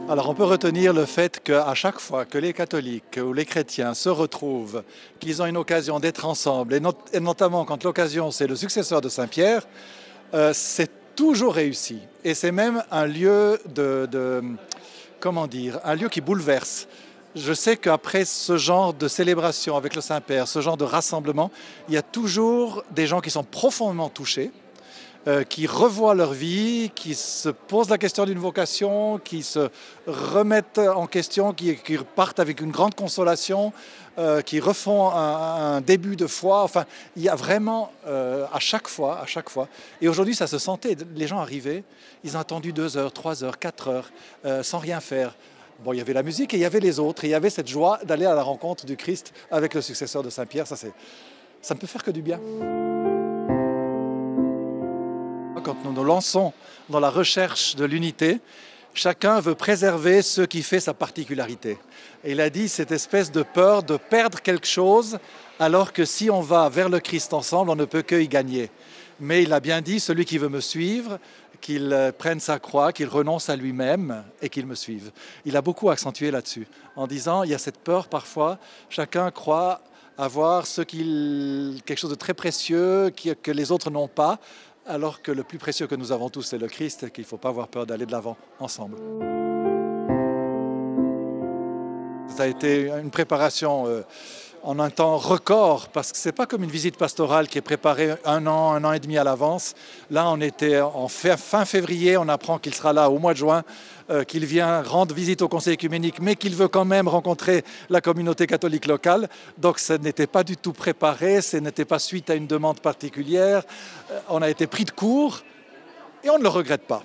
Alors on peut retenir le fait qu'à chaque fois que les catholiques ou les chrétiens se retrouvent, qu'ils ont une occasion d'être ensemble, et notamment quand l'occasion c'est le successeur de Saint-Pierre, c'est toujours réussi. Et c'est même un lieu comment dire, un lieu qui bouleverse. Je sais qu'après ce genre de célébration avec le Saint-Père, ce genre de rassemblement, il y a toujours des gens qui sont profondément touchés, qui revoient leur vie, qui se posent la question d'une vocation, qui se remettent en question, qui partent avec une grande consolation, qui refont un début de foi. Enfin, il y a vraiment à chaque fois. Et aujourd'hui, ça se sentait. Les gens arrivaient, ils ont attendu 2 heures, 3 heures, 4 heures, sans rien faire. Bon, il y avait la musique et il y avait les autres. Et il y avait cette joie d'aller à la rencontre du Christ avec le successeur de Saint-Pierre. Ça ne peut faire que du bien. Quand nous nous lançons dans la recherche de l'unité, chacun veut préserver ce qui fait sa particularité. Et il a dit cette espèce de peur de perdre quelque chose, alors que si on va vers le Christ ensemble, on ne peut que y gagner. Mais il a bien dit, celui qui veut me suivre, qu'il prenne sa croix, qu'il renonce à lui-même et qu'il me suive. Il a beaucoup accentué là-dessus, en disant, il y a cette peur parfois, chacun croit avoir quelque chose de très précieux que les autres n'ont pas, alors que le plus précieux que nous avons tous, c'est le Christ, et qu'il ne faut pas avoir peur d'aller de l'avant ensemble. Ça a été une préparation en un temps record, parce que ce n'est pas comme une visite pastorale qui est préparée un an et demi à l'avance. Là, on était en fin février, on apprend qu'il sera là au mois de juin, qu'il vient rendre visite au Conseil œcuménique, mais qu'il veut quand même rencontrer la communauté catholique locale. Donc ce n'était pas du tout préparé, ce n'était pas suite à une demande particulière. On a été pris de court et on ne le regrette pas.